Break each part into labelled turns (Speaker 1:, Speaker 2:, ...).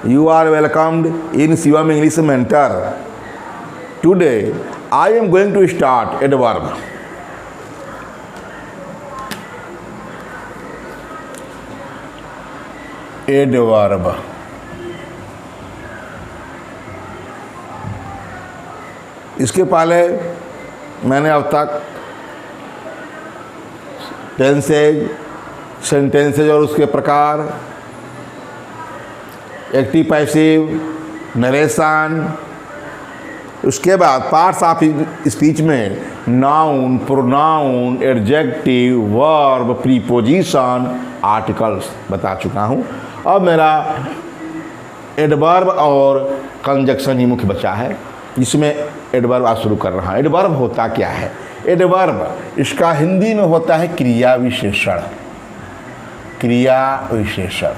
Speaker 1: You are welcomed in Shivam English Mentor. Today, I am going to start adverb. Adverb. इसके पहले मैंने अब तक टेंसेज, सेंटेंसेज और उसके प्रकार, एक्टिव पैसिव, नरेशन, उसके बाद पार्ट्स ऑफ स्पीच में noun, pronoun, adjective, verb, preposition, articles बता चुका हूँ। अब मेरा एडवर्ब और कंजक्शन ही मुख्य बचा है, जिसमें एडवर्ब आज शुरू कर रहा हूँ। एडवर्ब होता क्या है? एडवर्ब इसका हिंदी में होता है क्रिया विशेषण। क्रिया विशेषण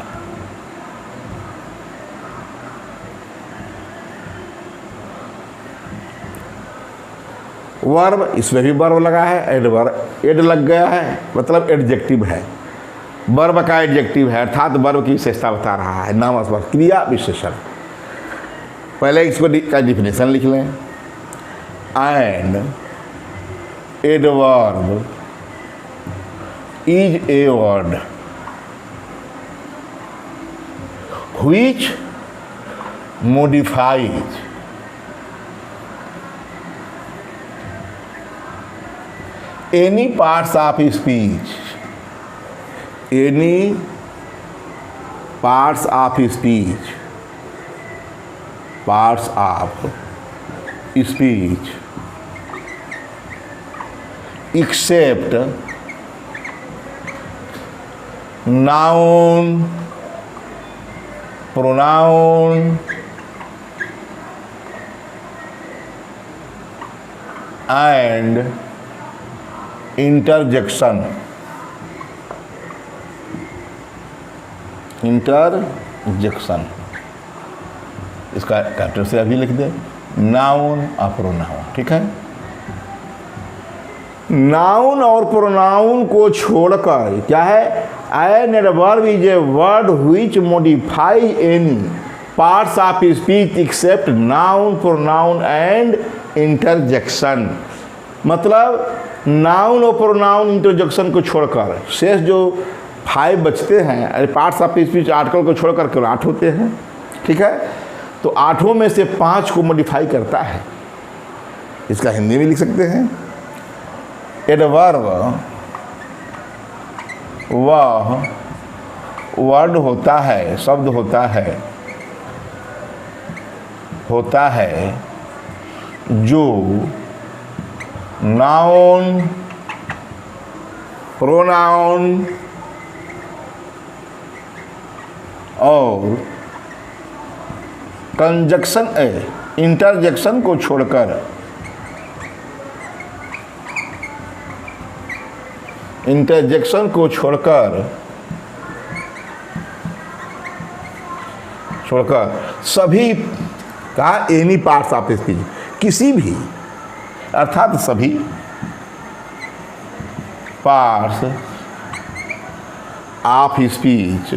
Speaker 1: वर्ब, इसमें भी वर्ब लगा है, एडवर्ब एड लग गया है, मतलब एडजेक्टिव है। वर्ब का एडजेक्टिव है, अर्थात वर्ब की विशेषता बता रहा है। नाम वर्ब, क्रिया विशेषण। पहले इसको का डिफिनेशन लिख लें। And adverb is a word which modifies any parts of speech, any parts of speech, parts of speech except noun, pronoun and interjection. Interjection इसका कैपिटल से अभी लिख दें, नाउन और प्रोनाउन। ठीक है, नाउन और प्रोनाउन को छोड़कर क्या है? An adverb is a word which modify any parts of speech except noun, pronoun and interjection. मतलब नाउन और प्रोनाउन, इंटरजेक्शन को छोड़कर शेष जो 5 बचते हैं, पार्ट्स ऑफ स्पीच आर्टिकल को छोड़कर केवल 8 होते हैं। ठीक है, तो 8 में से 5 को मॉडिफाई करता है। इसका हिंदी में लिख सकते हैं, एडवर्ब वह वर्ड होता है, शब्द होता है जो नाउन, प्रोनाउन और कंजक्शन इंटरजेक्शन को छोड़कर सभी का एनी पार्ट्स ऑफ स्पीच, किसी भी, अर्थात सभी पार्ट्स ऑफ स्पीच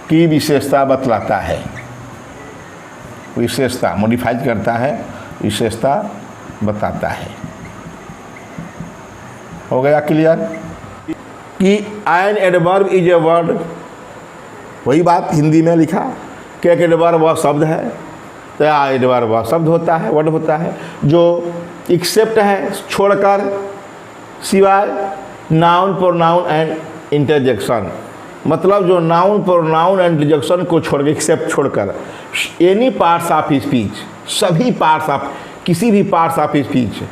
Speaker 1: की विशेषता बतलाता है। विशेषता मॉडिफाई करता है, विशेषता बताता है। हो गया क्लियर कि N adverb is a word, वही बात हिंदी में लिखा कि एक एडवर्ब वह शब्द है, तो एडवर्ब वह शब्द होता है, वर्ड होता है जो एक्सेप्ट है, छोड़कर, सिवाय नाउन, प्रोनाउन एंड इंटरजेक्शन। मतलब जो नाउन, प्रोनाउन एंड इंटरजेक्शन को छोड़ के, एक्सेप्ट छोड़कर, एनी पार्ट्स ऑफ स्पीच, सभी पार्ट्स ऑफ, किसी भी पार्ट्स ऑफ स्पीच,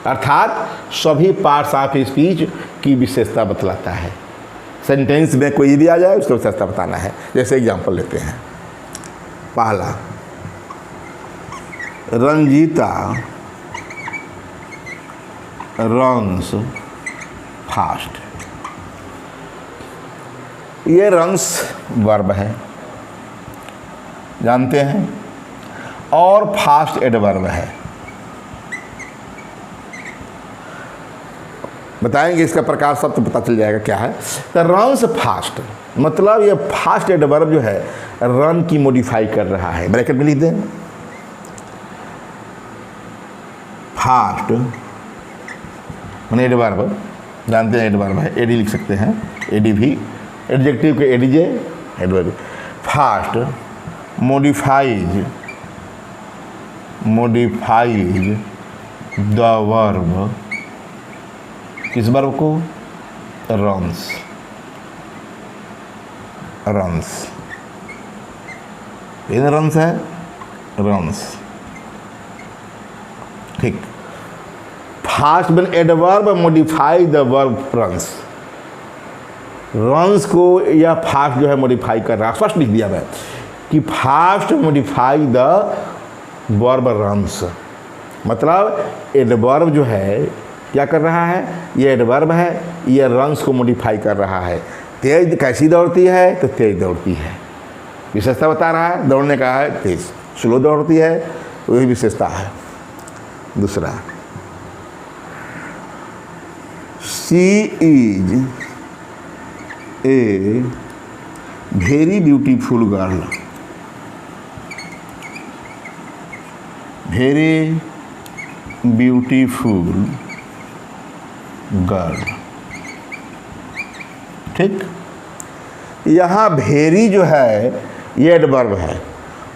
Speaker 1: अर्थात सभी पार्ट्स ऑफ स्पीच की विशेषता बतलाता है। सेंटेंस में कोई भी आ जाए उसको विशेषता बताना है। जैसे एग्जांपल लेते हैं, पहला, रंजीता रन्स फास्ट। ये रन्स वर्ब है, जानते हैं, और फास्ट एडवर्ब है। बताएंगे इसका प्रकार सब तो पता चल जाएगा क्या है। तो रन्स फास्ट, मतलब ये फास्ट एडवर्ब जो है रन की मॉडिफाई कर रहा है। ब्रैकेट में लिख दें, फास्ट मैंने एडवर्ब, जानते हैं एडवर्ब है, एडी लिख सकते हैं, एडी भी एडजेक्टिव के ADJ adverb. Fast modifies the verb, किस वर्ब को? रन्स, ये रन्स है, रन्स, ठीक। फास्ट बन adverb modify the verb runs, runs को या फास्ट जो है मॉडिफाई कर रहा है। फर्स्ट लिख दिया मैं कि fast modify the verb runs, मतलब एडवर्ब जो है क्या कर रहा है, ये एडवर्ब है, ये रन्स को मॉडिफाई कर रहा है। तेज कैसी दौड़ती है? तो तेज दौड़ती है, विशेषता बता रहा है, दौड़ने का है तेज। स्लो दौड़ती है, वही विशेषता है। दूसरा, she is a very beautiful girl, very beautiful girl, ठीक। यहाँ भेरी जो है ये एडवर्ब है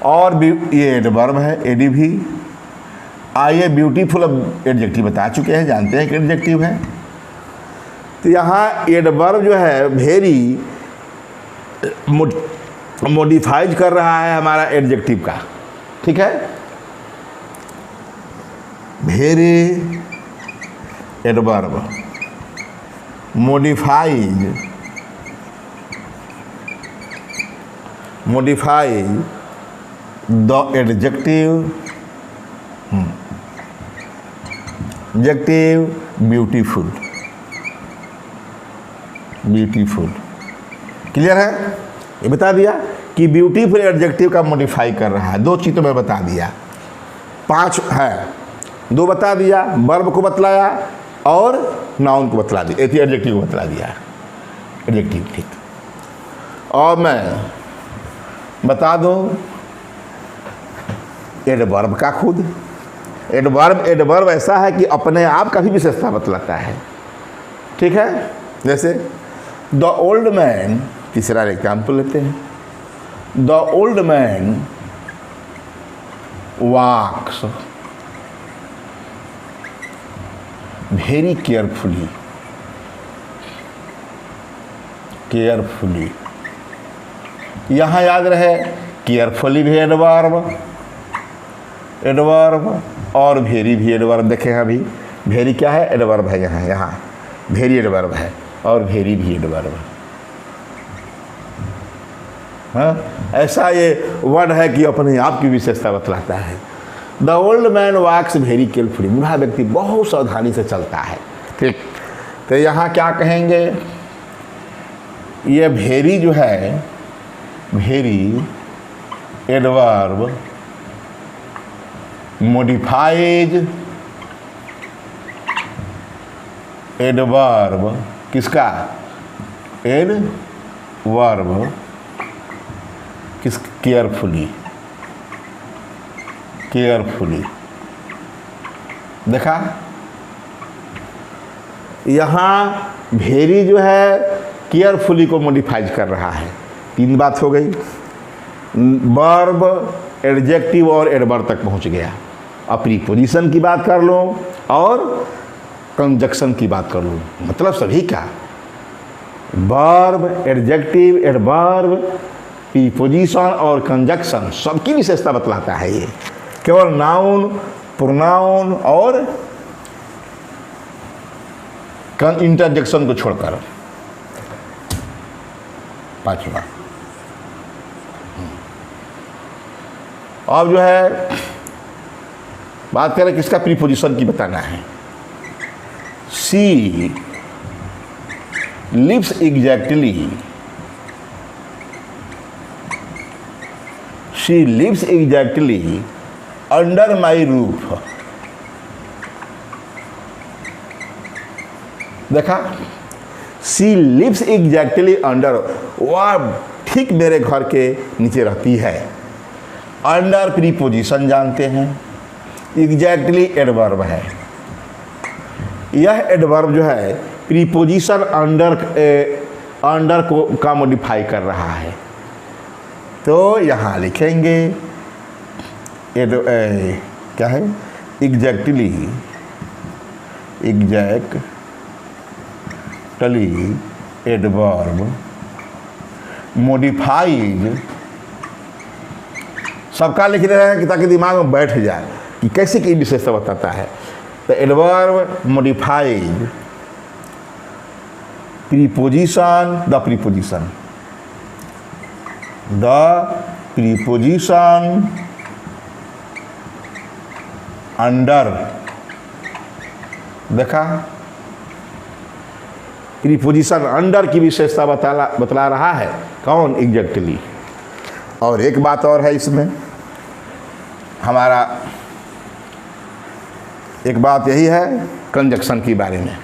Speaker 1: और ये एडवर्ब है, एडी भी। आइए ब्यूटीफुल अब एडजेक्टिव बता चुके हैं, जानते हैं कि एडजेक्टिव है। तो यहाँ एडवर्ब जो है भेरी मॉडिफाइज कर रहा है हमारा एडजेक्टिव का, ठीक है। Very adverb modifies the adjective beautiful, clear है? ये बता दिया कि ब्यूटीफुल एडजेक्टिव का मॉडिफाई कर रहा है। दो चीज़ तो मैं बता दिया, 5 है, 2 बता दिया, वर्ब को बतलाया और नाउन को बतला दिया, एडजेक्टिव को बतला दिया, एडजेक्टिव, ठीक। और मैं बता दूं एडवर्ब का खुद, एडवर्ब ऐसा है कि अपने आप का भी विशेषता बतलाता है, ठीक है। जैसे द ओल्ड मैन, तीसरा एग्जाम्पल लेते हैं, the old man walks very carefully, यहाँ याद रहे केयरफुली भी एडवर्ब और वेरी भी एडवर्ब। देखें अभी वेरी क्या है? एडवर्ब है। यहाँ वेरी एडवर्ब है और वेरी भी एडवर्ब। हाँ, ऐसा ये वर्ड है कि अपने आप की विशेषता बतलाता है। The old man walks very carefully, बूढ़ा व्यक्ति बहुत सावधानी से चलता है, ठीक। तो यहाँ क्या कहेंगे? ये वेरी जो है, वेरी एडवर्ब मॉडिफाइज एडवर्ब, किसका? एडवर्ब किस? केयरफुली, देखा? यहाँ वेरी जो है केयरफुली को मॉडिफाइज कर रहा है। 3 बात हो गई, वर्ब, एडजेक्टिव और एडवर्ब तक पहुँच गया। अब प्रीपोजिशन की बात कर लो और कंजक्शन की बात कर लो, मतलब सभी का, वर्ब, एडजेक्टिव, एडवर्ब, प्रीपोजिशन और कंजक्शन सबकी विशेषता बतलाता है ये। केवल नाउन, प्रोनाउन और इंटरजेक्शन को छोड़कर। 5वां, अब जो है बात करें किसका? प्रीपोजिशन की बताना है। She lives exactly, she lives exactly under my roof, देखा, सी लिव्स एग्जैक्टली अंडर, वह ठीक मेरे घर के नीचे रहती है। अंडर प्रीपोजिशन जानते हैं, एग्जैक्टली एडवर्ब है। यह एडवर्ब जो है प्रीपोजिशन अंडर को का मॉडिफाई कर रहा है। तो यहाँ लिखेंगे क्या है, एग्जैक्टली एडवर्ब मॉडिफाइड, सबका लिख रहे हैं कि ताकि दिमाग में बैठ जाए कि कैसे की विशेषता बताता है। तो adverb modified preposition, the preposition under, देखा, प्रीपोजिशन अंडर की विशेषता बतला रहा है। कौन? एग्जैक्टली। और एक बात और है इसमें, हमारा एक बात यही है कंजक्शन के बारे में।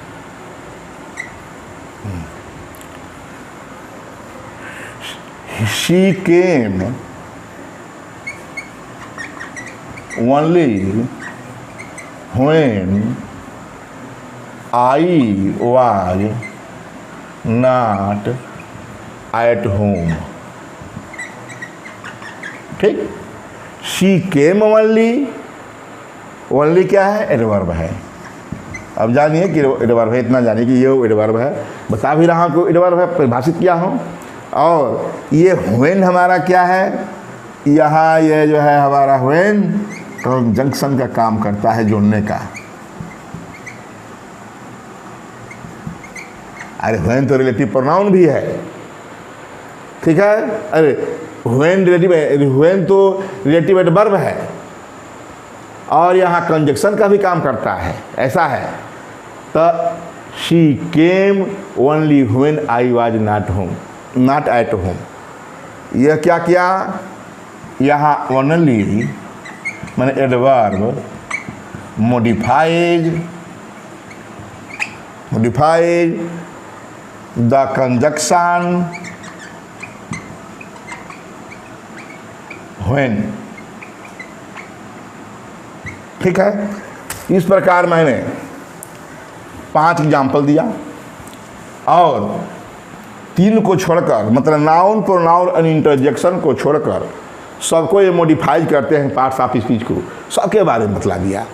Speaker 1: She came only when I was not at home। ठीक, शी केम ओनली, ओनली क्या है? एडवर्ब है। अब जानिए कि एडवर्ब है, इतना जानिए कि ये एडवर्ब है, बता भी रहा हूँ कि एडवर्ब है, परिभाषित किया हूँ। और ये व्हेन हमारा क्या है, यहाँ ये जो है हमारा व्हेन कंजंक्शन का काम करता है, जोड़ने का। अरे व्हेन तो रिलेटिव प्रोनाउन भी है, ठीक है। अरे व्हेन रिलेटिव है, व्हेन तो रिलेटिव एडवर्ब है और यहाँ कंजक्शन का भी काम करता है, ऐसा है। तो she came only when I was not at home. यह क्या किया, यहाँ ओनली माने adverb modifies the conjunction when. ठीक है, इस प्रकार मैंने 5 एग्जाम्पल दिया और 3 को छोड़कर, मतलब नाउन प्रोनाउन और इंटरजेक्शन को छोड़कर सबको ये मॉडिफाइज करते हैं, पार्ट्स ऑफ स्पीच को, सबके बारे में बतला दिया।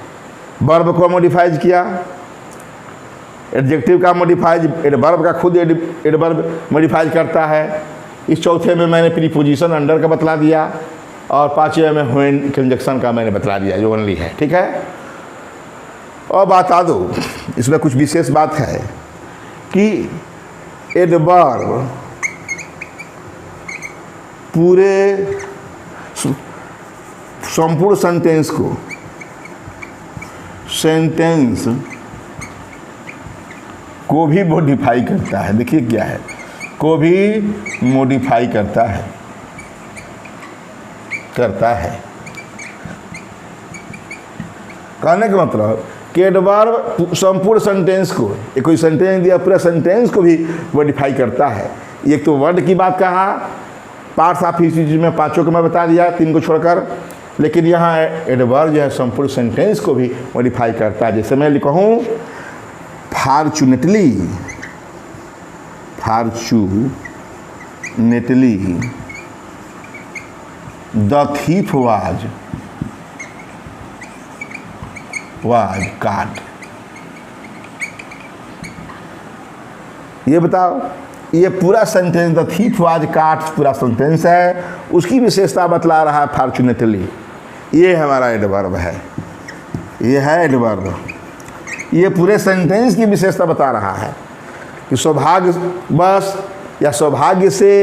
Speaker 1: वर्ब को मॉडिफाइज किया, एडजेक्टिव का मॉडिफाइज, एडवर्ब का खुद एडवर्ब मॉडिफाइज करता है। इस चौथे में मैंने प्रीपोजिशन अंडर का बतला दिया और 5वें में व्हेन कंजक्शन का मैंने बतला दिया, जो ओनली है। ठीक है, और बता दो, इसमें कुछ विशेष बात है कि एडवर्ब पूरे संपूर्ण सेंटेंस को भी मॉडिफाई करता है। देखिए क्या है, को भी मॉडिफाई करता है। कहने का मतलब कि एडवर्ब संपूर्ण सेंटेंस को, एक कोई सेंटेंस दिया, पूरा सेंटेंस को भी मॉडिफाई करता है। एक तो वर्ड की बात कहा, पार्ट्स ऑफ स्पीच में 5 को मैं बता दिया, 3 को छोड़कर, लेकिन यहाँ एडवर्ब जो है संपूर्ण सेंटेंस को भी मॉडिफाई करता है। जैसे मैं लिखूँ फॉर्चुनेटली द थीफ वाज काट। ये बताओ, ये पूरा सेंटेंस द थीफ वाज काट पूरा सेंटेंस है, उसकी विशेषता बतला रहा है फॉर्चुनेटली। ये हमारा एडवर्ब है, ये है एडवर्ब। ये पूरे सेंटेंस की विशेषता बता रहा है कि सौभाग्यवश या सौभाग्य से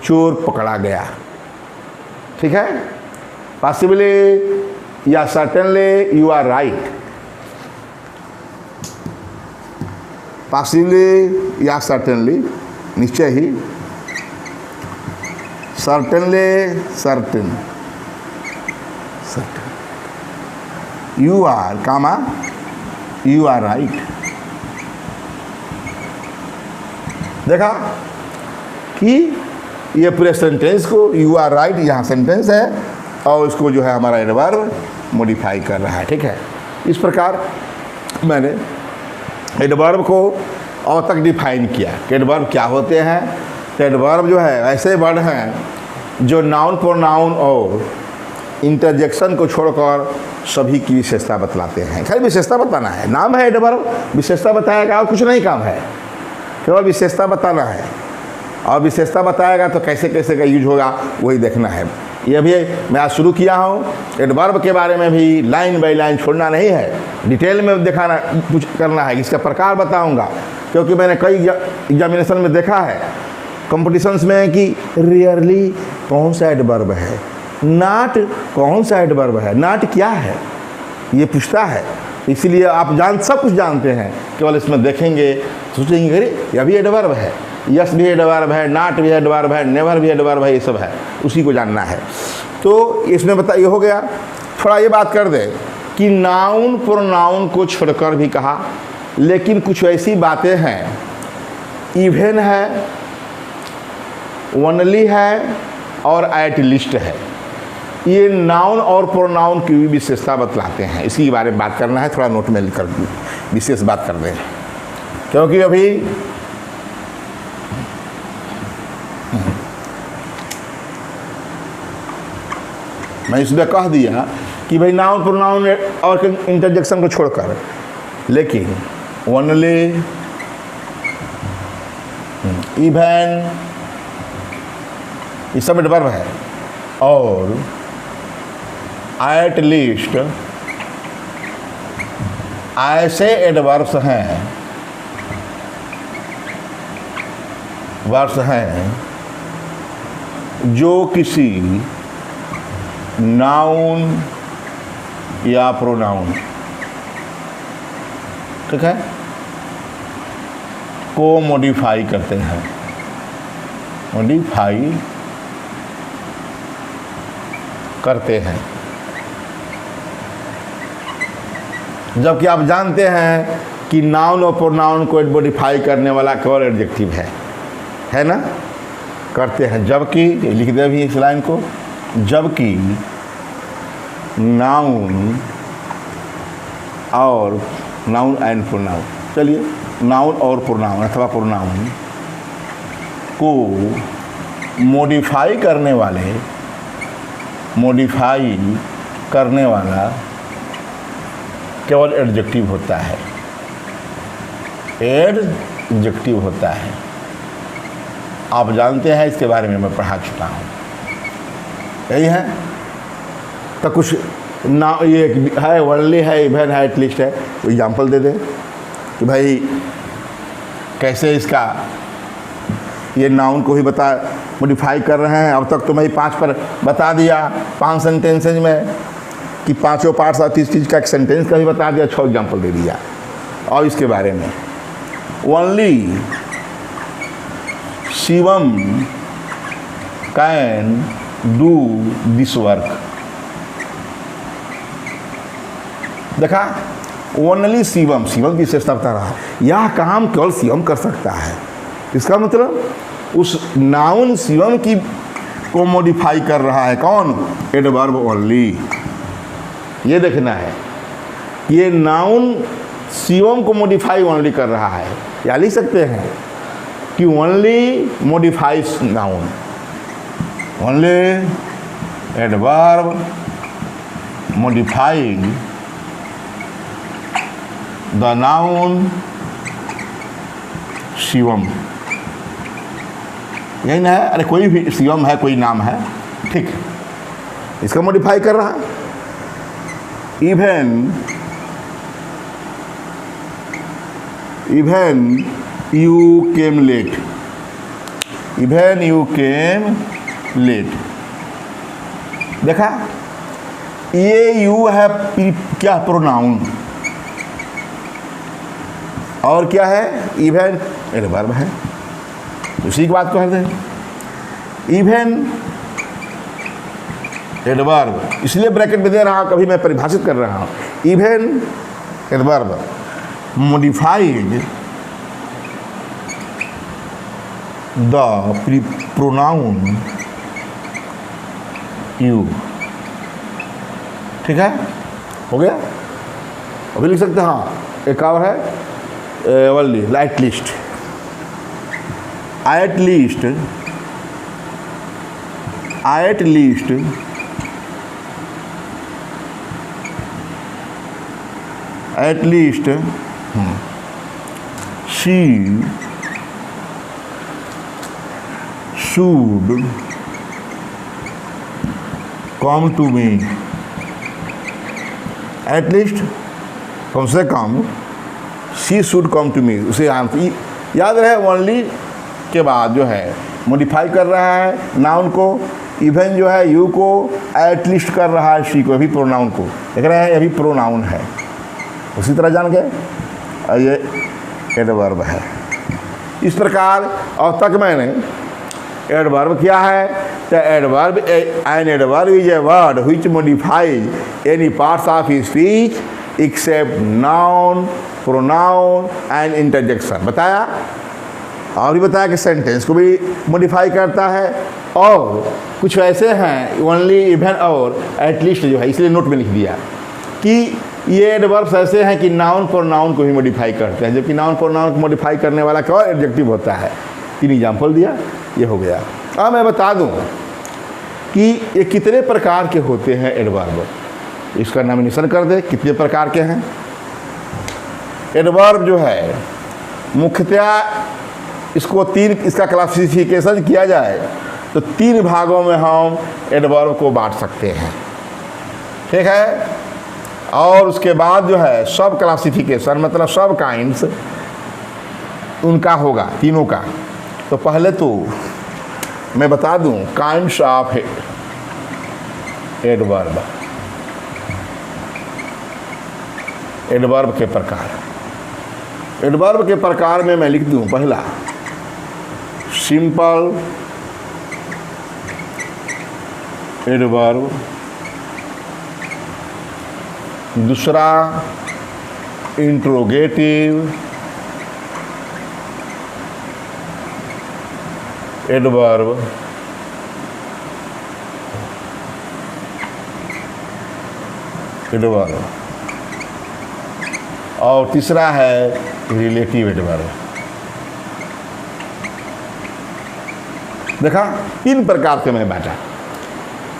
Speaker 1: चोर पकड़ा गया। ठीक है, पॉसिबली या certainly you are right. Possibly या सर्टेनली, निश्चय ही, certain, you are, comma, you are right. देखा कि ये पूरे सेंटेंस को यू आर राइट यहाँ सेंटेंस है और इसको जो है हमारा एडवर्ब मॉडिफाई कर रहा है। ठीक है, इस प्रकार मैंने एडवर्ब को और तक डिफाइन किया कि एडवर्ब क्या होते हैं। तो एडवर्ब जो है ऐसे वर्ड हैं जो नाउन प्रोनाउन और इंटरजेक्शन को छोड़कर सभी की विशेषता बतलाते हैं। खैर विशेषता बताना है, नाम है एडवर्ब, विशेषता बताएगा और कुछ नहीं काम है, केवल विशेषता बताना है। और विशेषता बताएगा तो कैसे कैसे का यूज होगा वही देखना है। ये भी मैं आज शुरू किया हूँ, एडवर्ब के बारे में भी लाइन बाय लाइन छोड़ना नहीं है, डिटेल में दिखाना कुछ करना है, इसका प्रकार बताऊँगा। क्योंकि मैंने कई एग्जामिनेशन में देखा है कॉम्पिटिशन्स में कि रेयरली कौन सा एडवर्ब है, नॉट कौन सा एडवर्ब है, नॉट क्या है, ये पूछता है। इसीलिए आप सब कुछ जानते हैं, केवल इसमें देखेंगे सोचेंगे अरे यह भी एडवर्ब है, यस भी एडवर्ब है, नॉट भी एडवर्ब है, नेवर भी एडवर्ब है, ये सब है, उसी को जानना है। तो इसमें ये हो गया। थोड़ा ये बात कर दे कि नाउन प्रोनाउन को छोड़कर भी कहा, लेकिन कुछ ऐसी बातें हैं, इवन है, ओनली है और एट लीस्ट है, ये नाउन और प्रोनाउन की भी विशेषता बतलाते हैं। इसी बारे में बात करना है, थोड़ा नोट में लिखकर विशेष बात कर दें। क्योंकि अभी मैं इसलिए कह दिया कि भाई नाउन प्रोनाउन और इंटरजेक्शन को छोड़कर, लेकिन ओनली, इवन, ये सब एडवर्ब है। और एट लीस्ट ऐसे एडवर्ब्स हैं, वर्ब्स हैं जो किसी नाउन या प्रोनाउन, ठीक है, को मॉडिफाई करते हैं, मॉडिफाई करते हैं। जबकि आप जानते हैं कि नाउन और प्रोनाउन को मॉडिफाई करने वाला केवल एडजेक्टिव है ना, करते हैं। जबकि लिख दे भी इस लाइन को, जबकि नाउन और नाउन एंड प्रोनाउन, चलिए नाउन और प्रोनाउन अथवा प्रोनाउन को मॉडिफाई करने वाला केवल एडजेक्टिव होता है, एडजेक्टिव होता है। आप जानते हैं, इसके बारे में मैं पढ़ा चुका हूँ, यही है। तो कुछ ना ये है, ओनली है, इवन है, एटलीस्ट है, तो एग्जाम्पल दे दें कि भाई कैसे इसका ये नाउन को ही मॉडिफाई कर रहे हैं। अब तक तो मैं 5 पर बता दिया, 5 सेंटेंसेज में कि पाँचों पार्ट्स और 30 चीज़ का एक सेंटेंस का भी बता दिया, 6 एग्जाम्पल दे दिया। और इसके बारे में only Shivam can do this work, देखा, ओनली शिवम, शिवम की विशेषता बता रहा है, यह काम केवल शिवम कर सकता है। इसका मतलब उस नाउन शिवम की को मॉडिफाई कर रहा है कौन, एडवर्ब ओनली। ये देखना है, ये नाउन शिवम को मॉडिफाई ओनली कर रहा है, या लिख सकते हैं कि only modifies noun, only adverb modifying the noun Shivam, यही ना है। अरे कोई भी शिवम है, कोई नाम है, ठीक, इसका मॉडिफाई कर रहा है। Even you came late, even you came late, देखा, ये यू है क्या, प्रोनाउन, और क्या है, इवन एडवर्ब है। उसी की बात कर दें, इवन एडवर्ब, इसलिए ब्रैकेट में दे रहा हूँ, कभी मैं परिभाषित कर रहा हूँ। Even adverb modified the pronoun you. ठीक है, हो गया। अभी लिख सकते हैं। हाँ, एक और है only at least. At least, at least at least she should come to me. At least, कम से कम, she should come to me. उसे याद रहे ओनली के बाद जो है मॉडिफाई कर रहा है नाउन को, इवन जो है यू को एट लीस्ट कर रहा है शी को, अभी प्रोनाउन को देख रहे हैं, अभी प्रोनाउन है। उसी तरह जान गए, और ये एडवर्ब है। इस प्रकार अब तक मैंने एडवर्ब क्या है, तो adverb an adverb is a word which modifies any parts of speech except noun, pronoun and interjection बताया। और भी बताया कि सेंटेंस को भी मॉडिफाई करता है, और कुछ ऐसे हैं ओनली, इवन और एटलीस्ट जो है, इसलिए नोट में लिख दिया कि ये एडवर्ब्स ऐसे हैं कि नाउन प्रोनाउन को भी मॉडिफाई करते हैं, जबकि नाउन प्रोनाउन को मॉडिफाई करने वाला क्या एडजेक्टिव होता है। 3 एग्जाम्पल दिया, ये हो गया। अब मैं बता दूं कि ये कितने प्रकार के होते हैं एडवर्ब, इसका नॉमिनेशन कर दे कितने प्रकार के हैं। एडवर्ब जो है मुख्यतः इसको 3, इसका क्लासिफिकेशन किया जाए तो 3 भागों में हम एडवर्ब को बांट सकते हैं। ठीक है, और उसके बाद जो है सब क्लासिफिकेशन मतलब सब काइंड्स उनका होगा, तीनों का। तो पहले तो मैं बता दूं काइंड्स ऑफ एडवर्ब, एडवर्ब के प्रकार। एडवर्ब के प्रकार में मैं लिख दूं, पहला सिंपल एडवर्ब, दूसरा इंट्रोगेटिव एडवर्ब, और तीसरा है रिलेटिव एडवर्ब। देखा, 3 प्रकार से मैंने बांटा,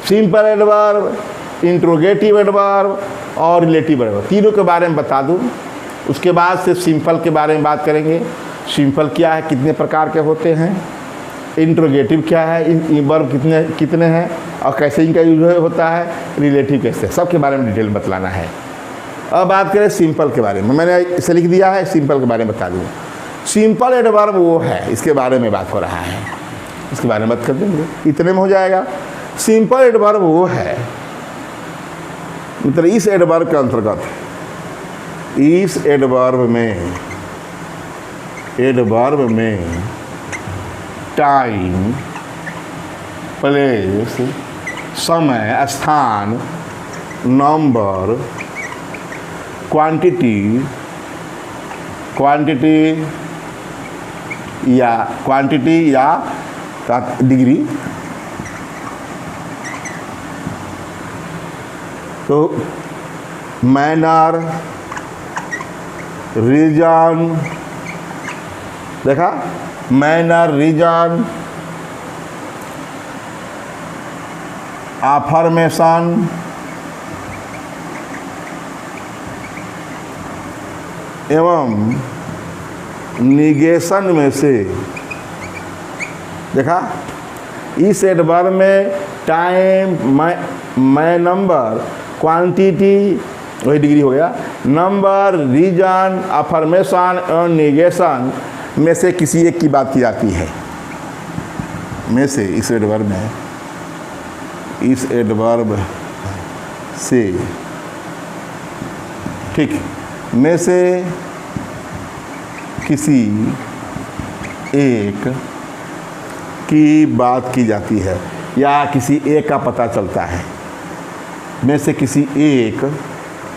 Speaker 1: सिंपल एडवर्ब, इंट्रोगेटिव एडवर्ब और रिलेटिव एडवर्ब। तीनों के बारे में बता दूं, उसके बाद से सिंपल के बारे में बात करेंगे। सिंपल क्या है, कितने प्रकार के होते हैं, इंट्रोगेटिव क्या है, इन वर्ब कितने हैं और कैसे इनका यूज होता है, रिलेटिव कैसे, सबके बारे में डिटेल बतलाना है। अब बात करें सिंपल के बारे में, मैंने इसे लिख दिया है, सिंपल के बारे में बता दूँ। सिंपल एडवर्ब वो है, इसके बारे में बात हो रहा है, इसके बारे में बात कर देंगे, इतने में हो जाएगा। सिंपल एडवर्ब वो है, मतलब इस एडवर्ब के अंतर्गत, इस एडवर्ब में टाइम, प्लेस, समय, स्थान, नंबर, क्वांटिटी या डिग्री, तो मैनर, रीजन, देखा, मैनर, रीजन, अफर्मेशन एवं निगेशन में से, देखा, इस एडवर्ब में टाइम, मैं, नंबर, क्वांटिटी, वही डिग्री हो गया, नंबर, रीजन, अफर्मेशन और निगेशन में से किसी एक की बात की जाती है, में से, इस एडवर्ब में, इस एडवर्ब से, ठीक, में से किसी एक की बात की जाती है या किसी एक का पता चलता है, में से किसी एक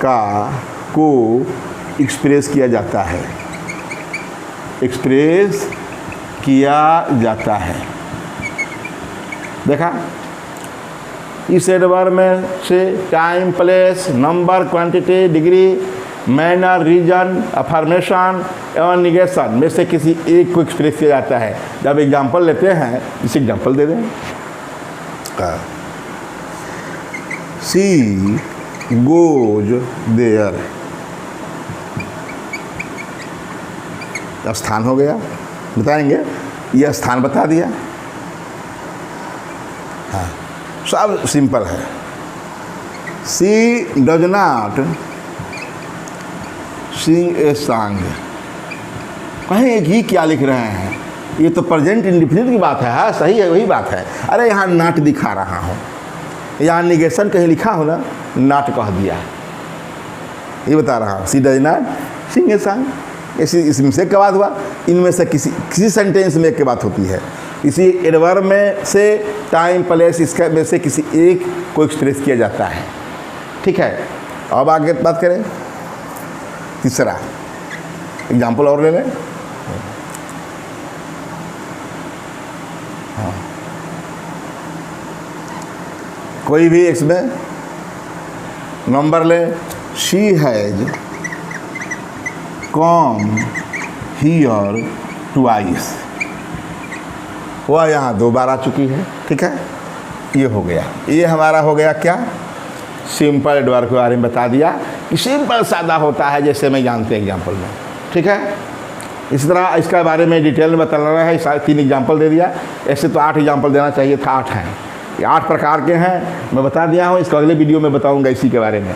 Speaker 1: का को एक्सप्रेस किया जाता है, एक्सप्रेस किया जाता है। देखा, इस एडवर्ब में से time, place, number, quantity, degree, manner, reason, affirmation एवं निगेशन में से किसी एक को एक्सप्रेस किया जाता है। जब एग्जाम्पल लेते हैं, इसे एग्जाम्पल दे दें। सी गोज देयर, स्थान हो गया, बताएंगे, यह स्थान बता दिया। हाँ, सब सिंपल है। She does not sing a song, कहें कि क्या लिख रहे हैं, ये तो प्रेजेंट इंडिफिनिट की बात है। हाँ सही है, वही बात है। अरे यहाँ नॉट दिखा रहा हूँ, यहाँ निगेशन कहीं लिखा हो ना, नॉट कह दिया, ये बता रहा हूँ। She does not sing a song, इसमें से क्या बात हुआ, इनमें से किसी सेंटेंस में एक की बात होती है। इसी एडवर्ब में से टाइम, प्लेस, इसका में से किसी एक को एक्सप्रेस किया जाता है। ठीक है, अब आगे बात करें। तीसरा एग्जाम्पल और ले लें। हाँ, कोई भी इसमें नंबर ले। She has come here twice, वह यहाँ 2 बार आ चुकी है। ठीक है, ये हो गया, ये हमारा हो गया क्या, सिंपल एडवर्ब के बारे में बता दिया कि सिंपल सादा होता है, जैसे मैं जानते हैं एग्जाम्पल में। ठीक है, इस तरह इसका बारे में डिटेल में बताना है। 3 एग्जाम्पल दे दिया, ऐसे तो 8 एग्जाम्पल देना चाहिए था, 8 हैं। ये 8 प्रकार के हैं, मैं बता दिया हूँ। इसको अगले वीडियो में बताऊँगा इसी के बारे में।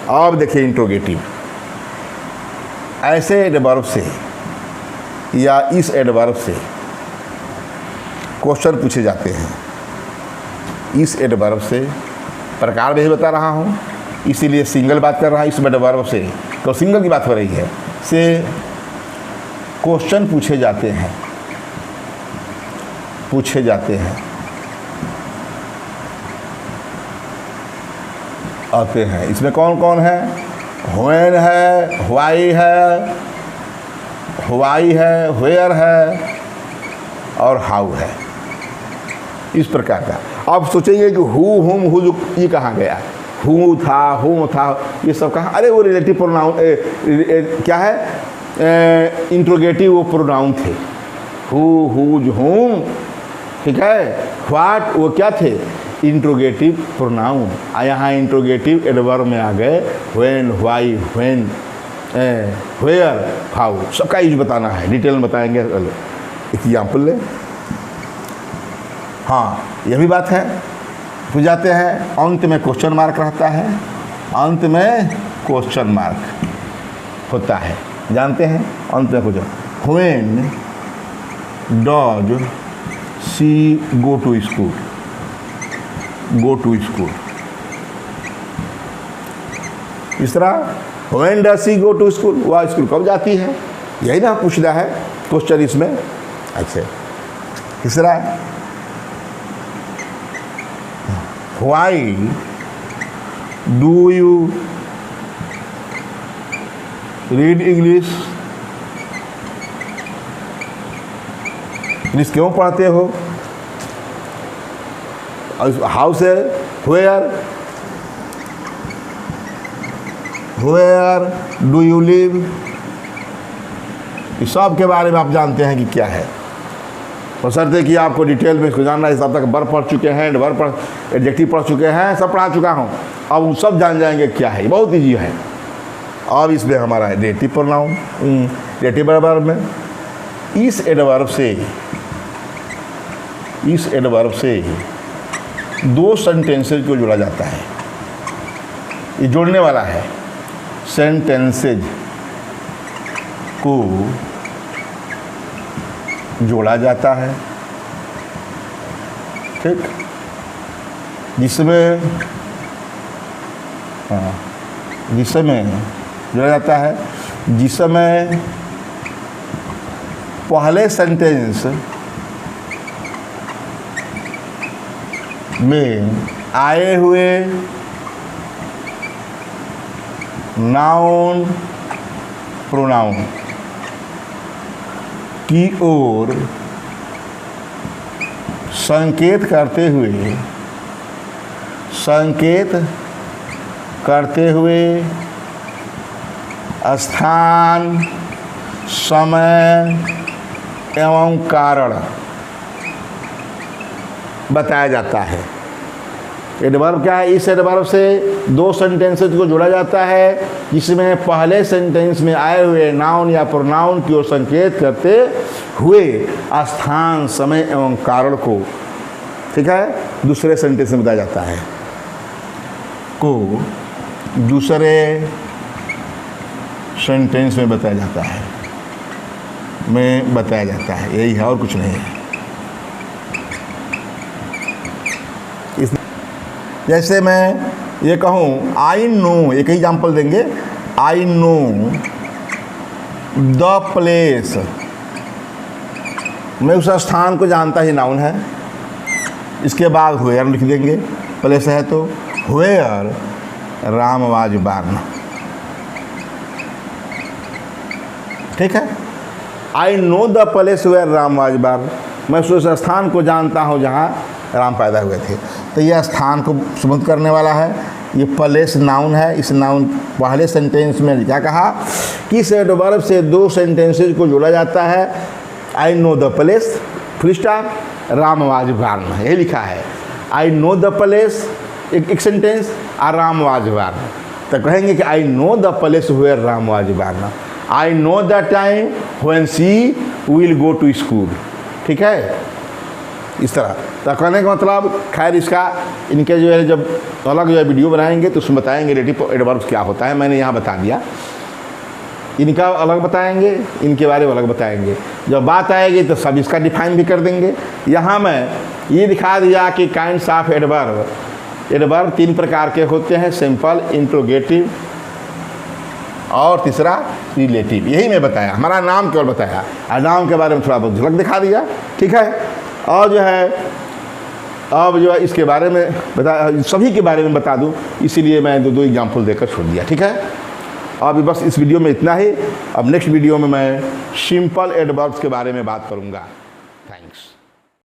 Speaker 1: अब देखिए इंट्रोगेटिव, ऐसे एडवर्ब से या इस एडवर्ब से क्वेश्चन पूछे जाते हैं। इस एडवर्ब से प्रकार भी बता रहा हूँ, इसीलिए सिंगल बात कर रहा है। इस एडवर्ब से तो सिंगल की बात हो रही है, से क्वेश्चन पूछे जाते हैं, आते हैं। इसमें कौन कौन है, व्हेन है, व्हाई है, वेयर है और हाउ है, इस प्रकार का। आप सोचेंगे कि हु, हुम, हुज, ये कहाँ गया, हु था, हुम था, ये सब कहाँ, अरे वो रिलेटिव प्रोनाउन क्या है, इंट्रोगेटिव वो प्रोनाउन थे, हु, हुज, हुम। ठीक है, व्हाट वो क्या थे, इंट्रोगेटिव प्रोनाउन। यहाँ इंट्रोगेटिव एडवर्ब में आ गए when, why, when, where, how, सबका यूज बताना है, डिटेल में बताएंगे। एग्जाम्पल ले। हाँ, यह भी बात है, पूछ जाते हैं, अंत में क्वेश्चन मार्क रहता है, अंत में क्वेश्चन मार्क होता है, जानते हैं, अंत में question. When does she go to school, go to school. इस तरह when does she go to school, वह स्कूल कब जाती है, यही ना पूछना है क्वेश्चन इसमें। अच्छा, तीसरा why do you read English, English क्यों पढ़ते हो। हाउ से वेयर डू यू लिव, इस सब के बारे में आप जानते हैं कि क्या है, बशर्ते कि आपको डिटेल में इसको जानना है। तब तक वर्ब पढ़ चुके हैं, एडवर्ब पढ़, एडजेक्टिव पढ़ चुके हैं, सब पढ़ा चुका हूँ, अब उन सब जान जाएंगे क्या है, बहुत ईजी है। अब इसमें हमारा है रिलेटिव प्रोनाउन। रिलेटिव एडवर्ब में इस एडवर्ब से 2 सेंटेंसेज को जोड़ा जाता है, ये जोड़ने वाला है, सेंटेंसेज को जोड़ा जाता है। ठीक, जिसमें जोड़ा जाता है, जिसमें पहले सेंटेंस में आए हुए नाउन प्रोनाउन की ओर संकेत करते हुए स्थान, समय एवं कारण बताया जाता है। एडवर्ब क्या है? इस एडवर्ब से दो सेंटेंसेस को जोड़ा जाता है जिसमें पहले सेंटेंस में आए हुए नाउन या प्रोनाउन की ओर संकेत करते हुए स्थान, समय एवं कारण को, ठीक है, दूसरे सेंटेंस में बताया जाता है, को दूसरे सेंटेंस में बताया जाता है, यही है और कुछ नहीं है। जैसे मैं ये कहूँ आई नो, एक एग्जाम्पल देंगे, आई नो द प्लेस, मैं उस स्थान को जानता ही, नाउन है। इसके बाद वेयर लिख देंगे, प्लेस है तो वेयर राम वाज बार्न, ठीक है। I know the place where Ram was born, मैं उस स्थान को जानता हूँ जहाँ राम पैदा हुए थे। तो यह स्थान को संबोधित करने वाला है, ये प्लेस नाउन है। इस नाउन पहले सेंटेंस में क्या कहा कि इस एडवर्ब से दो सेंटेंसेस को जोड़ा जाता है। I know the place, full stop, Ram was born, यही लिखा है। आई नो द प्लेस एक सेंटेंस और राम वाज बार्न, तो कहेंगे कि I know the place where Ram was born, I know the time when she will go to school, ठीक है। इस तरह तो कहने का मतलब, खैर इसका इनके जो है जब अलग जो है वीडियो बनाएंगे तो उसमें बताएंगे रिलेटिव एडवर्ब्स क्या होता है। मैंने यहाँ बता दिया, इनका अलग बताएंगे, इनके बारे में अलग बताएंगे। जब बात आएगी तो सब इसका डिफाइन भी कर देंगे। यहाँ मैं ये दिखा दिया कि काइंड्स ऑफ एडवर्ब तीन प्रकार के होते हैं, सिंपल, इंट्रोगेटिव और तीसरा रिलेटिव। यही मैं बताया, हमारा नाम केवल बताया और नाम के बारे में थोड़ा बहुत झलक दिखा दिया, ठीक है। और जो है अब जो है इसके बारे में सभी के बारे में बता दूं, इसीलिए मैं दो एग्जाम्पल देकर छोड़ दिया, ठीक है। अब बस इस वीडियो में इतना ही। अब नेक्स्ट वीडियो में मैं सिंपल एडवर्ब्स के बारे में बात करूंगा। थैंक्स।